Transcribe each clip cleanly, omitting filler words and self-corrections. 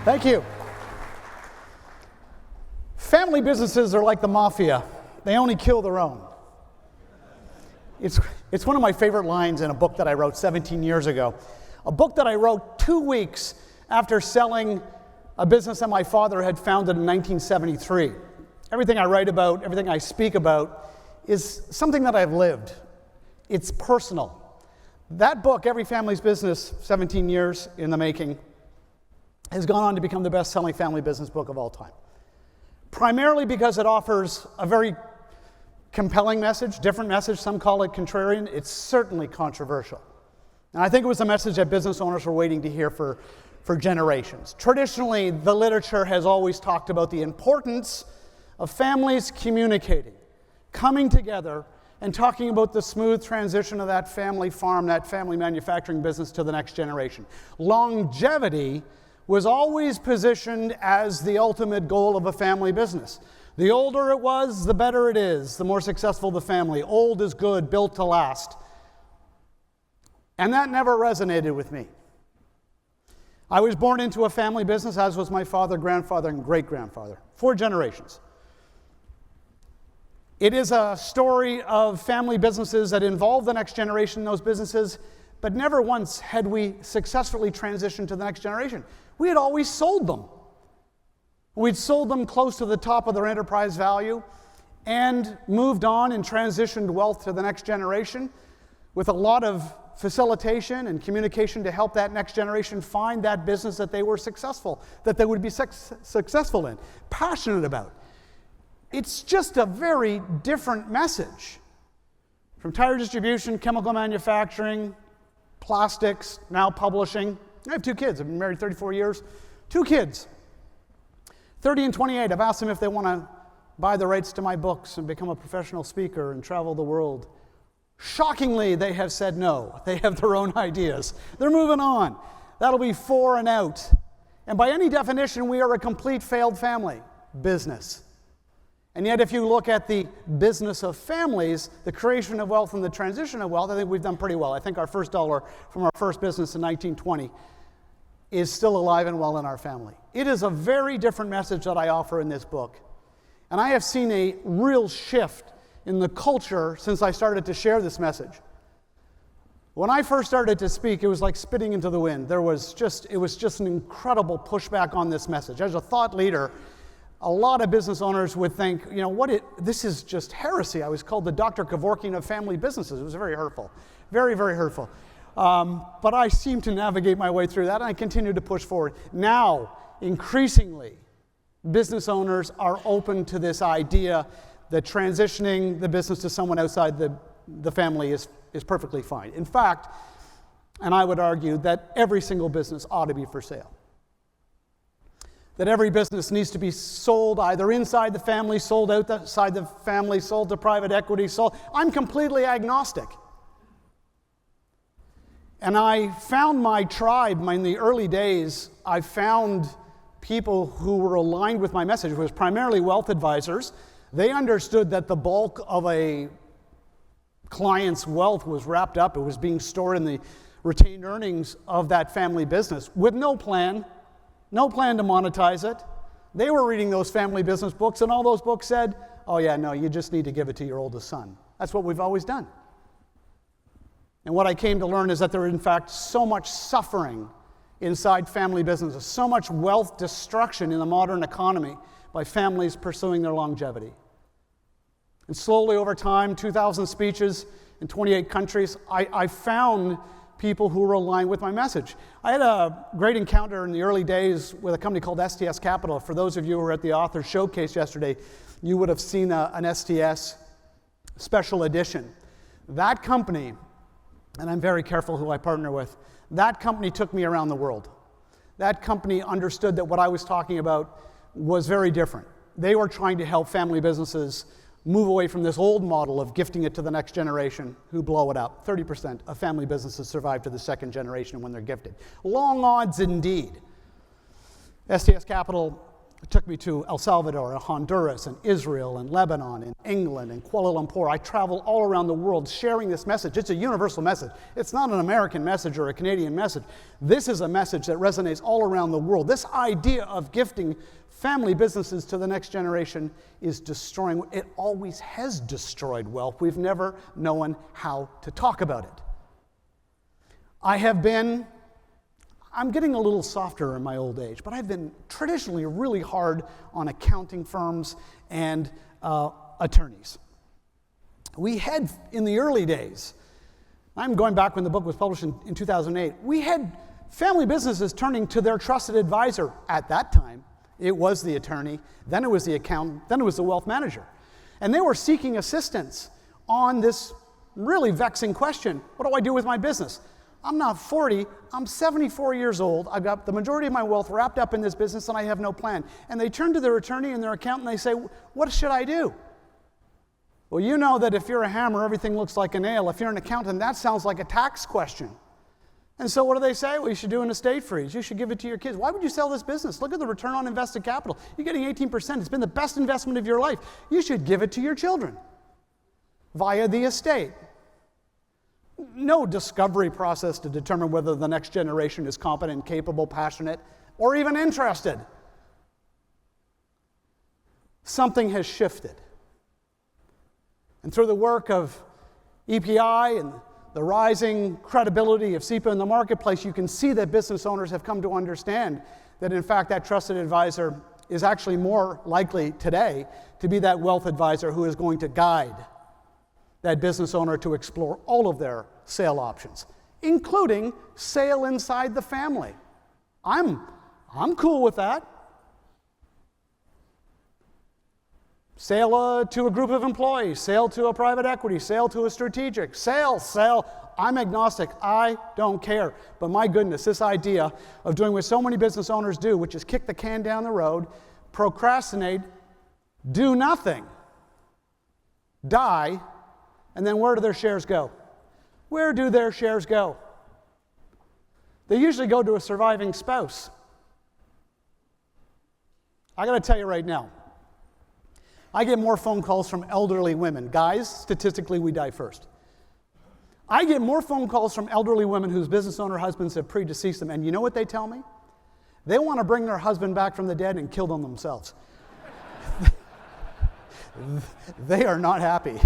Thank you. Family businesses are like the mafia. They only kill their own. It's one of my favorite lines in a book that I wrote 17 years ago. A book that I wrote 2 weeks after selling a business that my father had founded in 1973. Everything I write about, everything I speak about, is something that I've lived. It's personal. That book, Every Family's Business, 17 years in the making, has gone on to become the best-selling family business book of all time. Primarily because it offers a very compelling message, different message. Some call it contrarian. It's certainly controversial. And I think it was a message that business owners were waiting to hear for generations. Traditionally, the literature has always talked about the importance of families communicating, coming together, and talking about the smooth transition of that family farm, that family manufacturing business to the next generation. Longevity was always positioned as the ultimate goal of a family business. The older it was, the better it is, the more successful the family. Old is good, built to last. And that never resonated with me. I was born into a family business, as was my father, grandfather, and great-grandfather. 4 generations. It is a story of family businesses that involve the next generation in those businesses, but never once had we successfully transitioned to the next generation. We had always sold them. We'd sold them close to the top of their enterprise value and moved on and transitioned wealth to the next generation with a lot of facilitation and communication to help that next generation find that business that they were successful, that they would be successful in, passionate about. It's just a very different message. From tire distribution, chemical manufacturing, plastics, now publishing. I have 2 kids. I've been married 34 years. 2 kids, 30 and 28. I've asked them if they want to buy the rights to my books and become a professional speaker and travel the world. Shockingly, they have said no. They have their own ideas. They're moving on. That'll be 4 and out. And by any definition, we are a complete failed family business. And yet, if you look at the business of families, the creation of wealth and the transition of wealth, I think we've done pretty well. I think our first dollar from our first business in 1920 is still alive and well in our family. It is a very different message that I offer in this book. And I have seen a real shift in the culture since I started to share this message. When I first started to speak, it was like spitting into the wind. It was just an incredible pushback on this message. As a thought leader, a lot of business owners would think, this is just heresy. I was called the Dr. Kevorkian of family businesses. It was very hurtful, very, very hurtful. But I seem to navigate my way through that, and I continue to push forward. Now, increasingly, business owners are open to this idea that transitioning the business to someone outside the family is perfectly fine. In fact, and I would argue that every single business ought to be for sale. That every business needs to be sold either inside the family, sold outside the family, sold to private equity, sold. I'm completely agnostic. And I found my tribe in the early days. I found people who were aligned with my message. It was primarily wealth advisors. They understood that the bulk of a client's wealth was wrapped up. It was being stored in the retained earnings of that family business with no plan to monetize it. They were reading those family business books, and all those books said, oh yeah, no, you just need to give it to your oldest son. That's what we've always done. And what I came to learn is that there is, in fact, so much suffering inside family businesses, so much wealth destruction in the modern economy by families pursuing their longevity. And slowly over time, 2,000 speeches in 28 countries, I found people who were aligned with my message. I had a great encounter in the early days with a company called STS Capital. For those of you who were at the author showcase yesterday, you would have seen an STS special edition. That company, and I'm very careful who I partner with, that company took me around the world. That company understood that what I was talking about was very different. They were trying to help family businesses move away from this old model of gifting it to the next generation who blow it up. 30% of family businesses survive to the second generation when they're gifted. Long odds indeed. STS Capital It took me to El Salvador and Honduras and Israel and Lebanon and England and Kuala Lumpur. I travel all around the world sharing this message. It's a universal message. It's not an American message or a Canadian message. This is a message that resonates all around the world. This idea of gifting family businesses to the next generation is destroying. It always has destroyed wealth. We've never known how to talk about it. I'm getting a little softer in my old age, but I've been traditionally really hard on accounting firms and attorneys. We had, in the early days, I'm going back when the book was published in 2008, we had family businesses turning to their trusted advisor. At that time, it was the attorney, then it was the accountant, then it was the wealth manager. And they were seeking assistance on this really vexing question: what do I do with my business? I'm not 40, I'm 74 years old, I've got the majority of my wealth wrapped up in this business and I have no plan. And they turn to their attorney and their accountant and they say, what should I do? Well, you know that if you're a hammer, everything looks like a nail. If you're an accountant, that sounds like a tax question. And so what do they say? Well, you should do an estate freeze. You should give it to your kids. Why would you sell this business? Look at the return on invested capital. You're getting 18%. It's been the best investment of your life. You should give it to your children via the estate. No discovery process to determine whether the next generation is competent, capable, passionate, or even interested. Something has shifted. And through the work of EPI and the rising credibility of CEPA in the marketplace, you can see that business owners have come to understand that, in fact, that trusted advisor is actually more likely today to be that wealth advisor who is going to guide that business owner to explore all of their sale options, including sale inside the family. I'm cool with that. Sale to a group of employees, sale to a private equity, sale to a strategic, sale. I'm agnostic. I don't care. But my goodness, this idea of doing what so many business owners do, which is kick the can down the road, procrastinate, do nothing, die, and then where do their shares go? Where do their shares go? They usually go to a surviving spouse. I got to tell you right now, I get more phone calls from elderly women. Guys, statistically, we die first. I get more phone calls from elderly women whose business owner husbands have predeceased them, and you know what they tell me? They want to bring their husband back from the dead and kill them themselves. They are not happy.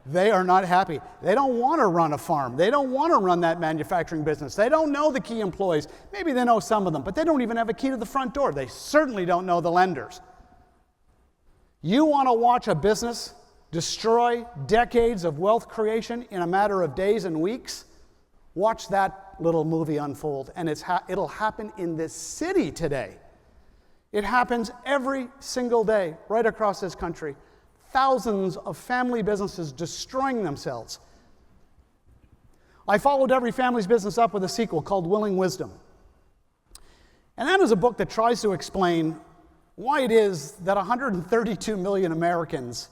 They are not happy. They don't want to run a farm. They don't want to run that manufacturing business. They don't know the key employees. Maybe they know some of them, but they don't even have a key to the front door. They certainly don't know the lenders. You want to watch a business destroy decades of wealth creation in a matter of days and weeks? Watch that little movie unfold, and it'll happen in this city today. It happens every single day right across this country. Thousands of family businesses destroying themselves. I followed every family's business up with a sequel called Willing Wisdom. And that is a book that tries to explain why it is that 132 million Americans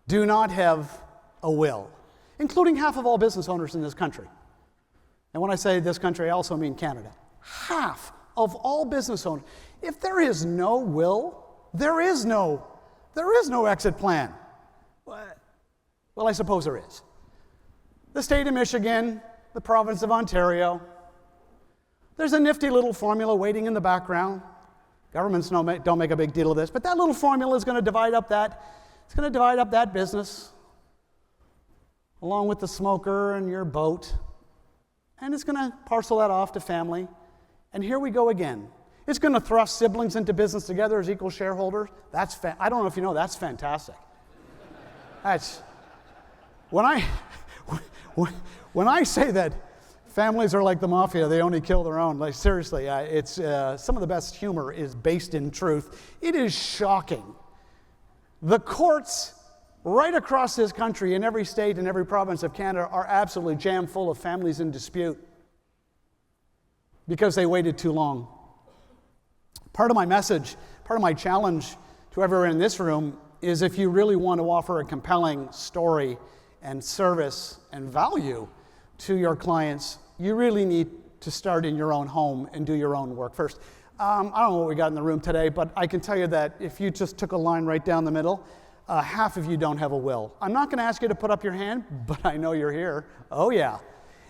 do not have a will, including half of all business owners in this country. And when I say this country, I also mean Canada. Half of all business owners. If there is no will, there is no exit plan. Well, I suppose there is. The state of Michigan, the province of Ontario, there's a nifty little formula waiting in the background. Governments don't make a big deal of this, but that little formula is going to divide up that business along with the smoker and your boat, and it's going to parcel that off to family. And here we go again. It's going to thrust siblings into business together as equal shareholders. I don't know if you know, that's fantastic. When I say that families are like the mafia, they only kill their own, like seriously, it's some of the best humor is based in truth. It is shocking. The courts right across this country, in every state and every province of Canada, are absolutely jam full of families in dispute because they waited too long. Part of my message, part of my challenge to everyone in this room is, if you really want to offer a compelling story and service and value to your clients, you really need to start in your own home and do your own work first. I don't know what we got in the room today, but I can tell you that if you just took a line right down the middle, half of you don't have a will. I'm not going to ask you to put up your hand, but I know you're here. Oh, yeah.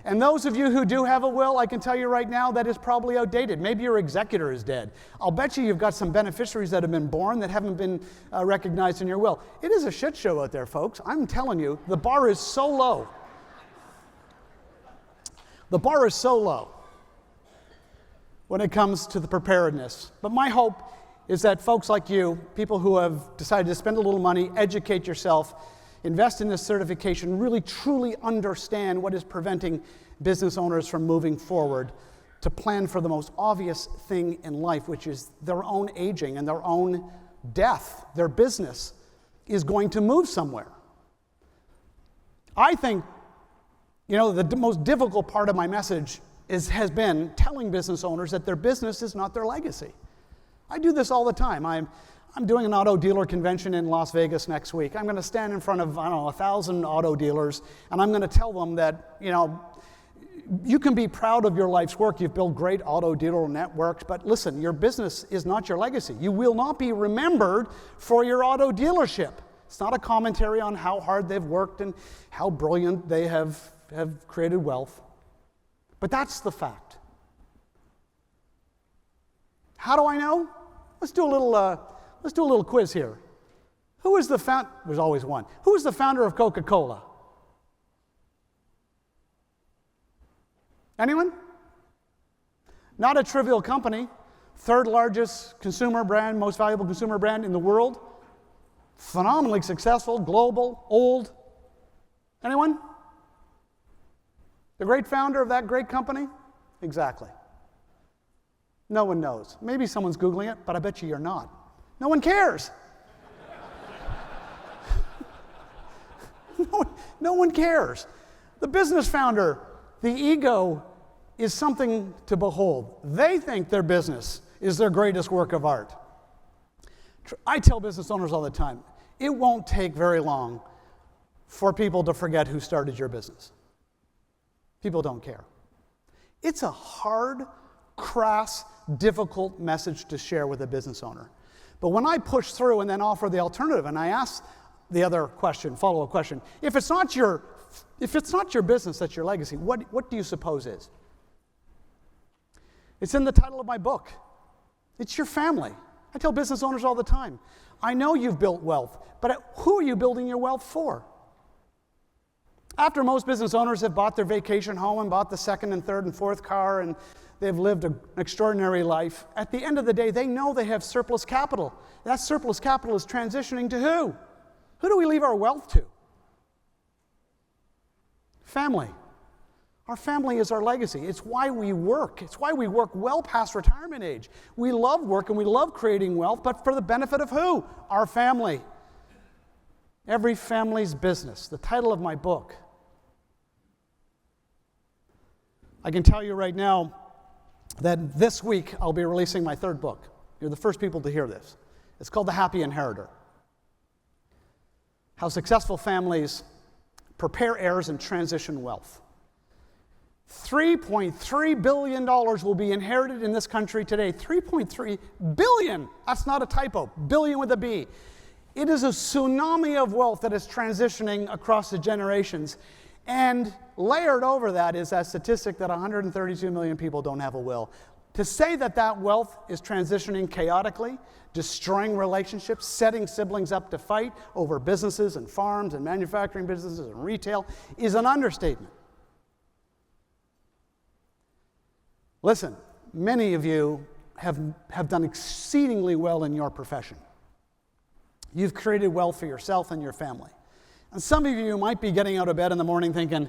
And those of you who do have a will, I can tell you right now that is probably outdated. Maybe your executor is dead. I'll bet you've got some beneficiaries that have been born that haven't been recognized in your will. It is a shit show out there, folks. I'm telling you, the bar is so low. The bar is so low when it comes to the preparedness. But my hope is that folks like you, people who have decided to spend a little money, educate yourself, invest in this certification, really truly understand what is preventing business owners from moving forward to plan for the most obvious thing in life, which is their own aging and their own death. Their business is going to move somewhere. I think, the most difficult part of my message has been telling business owners that their business is not their legacy. I do this all the time. I'm doing an auto dealer convention in Las Vegas next week. I'm going to stand in front of, 1,000 auto dealers, and I'm going to tell them that, you can be proud of your life's work. You've built great auto dealer networks, but listen, your business is not your legacy. You will not be remembered for your auto dealership. It's not a commentary on how hard they've worked and how brilliant they have created wealth. But that's the fact. How do I know? Let's do a little quiz here. Who is the founder? There's always one. Who is the founder of Coca-Cola? Anyone? Not a trivial company. Third largest consumer brand, most valuable consumer brand in the world. Phenomenally successful, global, old. Anyone? The great founder of that great company? Exactly. No one knows. Maybe someone's Googling it, but I bet you you're not. No one cares. No one cares. The business founder, the ego is something to behold. They think their business is their greatest work of art. I tell business owners all the time, it won't take very long for people to forget who started your business. People don't care. It's a hard, crass, difficult message to share with a business owner. But when I push through and then offer the alternative, and I ask the other question, follow-up question, if it's not your business that's your legacy, what do you suppose is? It's in the title of my book. It's your family. I tell business owners all the time, I know you've built wealth, but who are you building your wealth for? After most business owners have bought their vacation home and bought the second and third and fourth car and they've lived an extraordinary life, at the end of the day, they know they have surplus capital. That surplus capital is transitioning to who? Who do we leave our wealth to? Family. Our family is our legacy. It's why we work. It's why we work well past retirement age. We love work and we love creating wealth, but for the benefit of who? Our family. Every family's business. The title of my book. I can tell you right now that this week I'll be releasing my third book. You're the first people to hear this. It's called The Happy Inheritor. How successful families prepare heirs and transition wealth. $3.3 billion will be inherited in this country today. 3.3 billion. That's not a typo. Billion with a B. It is a tsunami of wealth that is transitioning across the generations. And layered over that is that statistic that 132 million people don't have a will. To say that that wealth is transitioning chaotically, destroying relationships, setting siblings up to fight over businesses and farms and manufacturing businesses and retail is an understatement. Listen, many of you have done exceedingly well in your profession. You've created wealth for yourself and your family. And some of you might be getting out of bed in the morning thinking,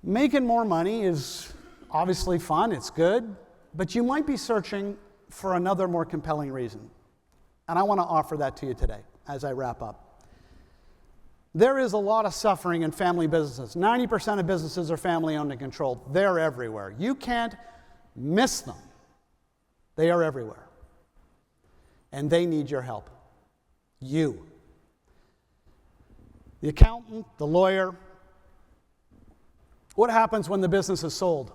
making more money is obviously fun, it's good, but you might be searching for another more compelling reason. And I want to offer that to you today as I wrap up. There is a lot of suffering in family businesses. 90% of businesses are family owned and controlled. They're everywhere. You can't miss them. They are everywhere. And they need your help. You. The accountant, the lawyer. What happens when the business is sold?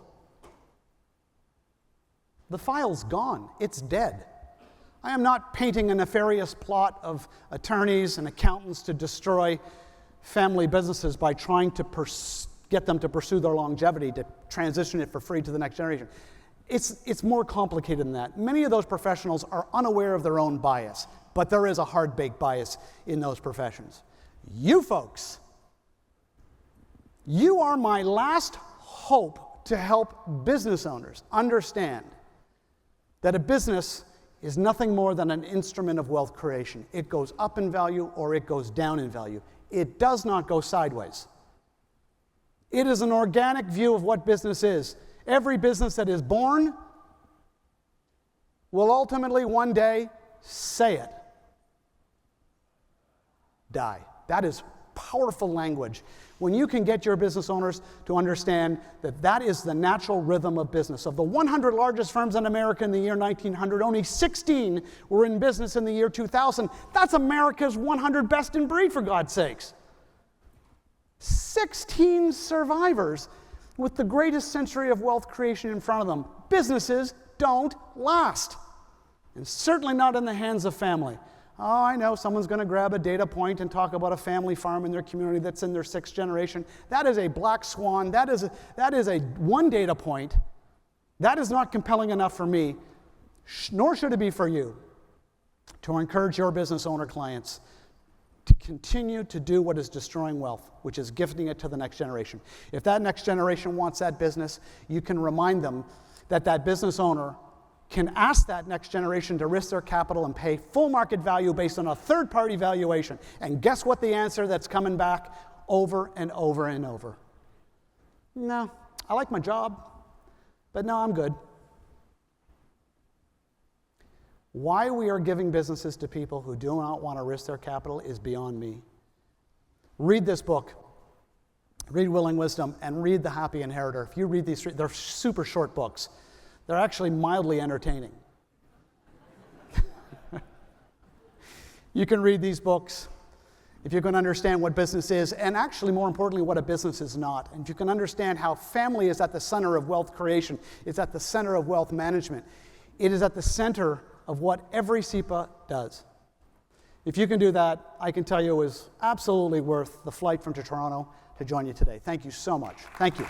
The file's gone. It's dead. I am not painting a nefarious plot of attorneys and accountants to destroy family businesses by trying to get them to pursue their longevity, to transition it for free to the next generation. It's more complicated than that. Many of those professionals are unaware of their own bias, but there is a hard-baked bias in those professions. You folks, you are my last hope to help business owners understand that a business is nothing more than an instrument of wealth creation. It goes up in value or it goes down in value. It does not go sideways. It is an organic view of what business is. Every business that is born will ultimately one day, say it, die. That is powerful language. When you can get your business owners to understand that that is the natural rhythm of business. Of the 100 largest firms in America in the year 1900, only 16 were in business in the year 2000. That's America's 100 best in breed, for God's sakes. 16 survivors with the greatest century of wealth creation in front of them. Businesses don't last, and certainly not in the hands of family. Oh, I know someone's going to grab a data point and talk about a family farm in their community that's in their 6th generation. That is a black swan. That is a one data point. That is not compelling enough for me, nor should it be for you, to encourage your business owner clients to continue to do what is destroying wealth, which is gifting it to the next generation. If that next generation wants that business, you can remind them that that business owner can ask that next generation to risk their capital and pay full market value based on a third-party valuation. And guess what the answer that's coming back over and over and over? No, I like my job, but no, I'm good. Why we are giving businesses to people who do not want to risk their capital is beyond me. Read this book. Read Willing Wisdom and read The Happy Inheritor. If you read these, they're super short books. They're actually mildly entertaining. You can read these books if you can understand what business is, and actually, more importantly, what a business is not. And if you can understand how family is at the center of wealth creation, it's at the center of wealth management. It is at the center of what every CEPA does. If you can do that, I can tell you it was absolutely worth the flight from Toronto to join you today. Thank you so much. Thank you.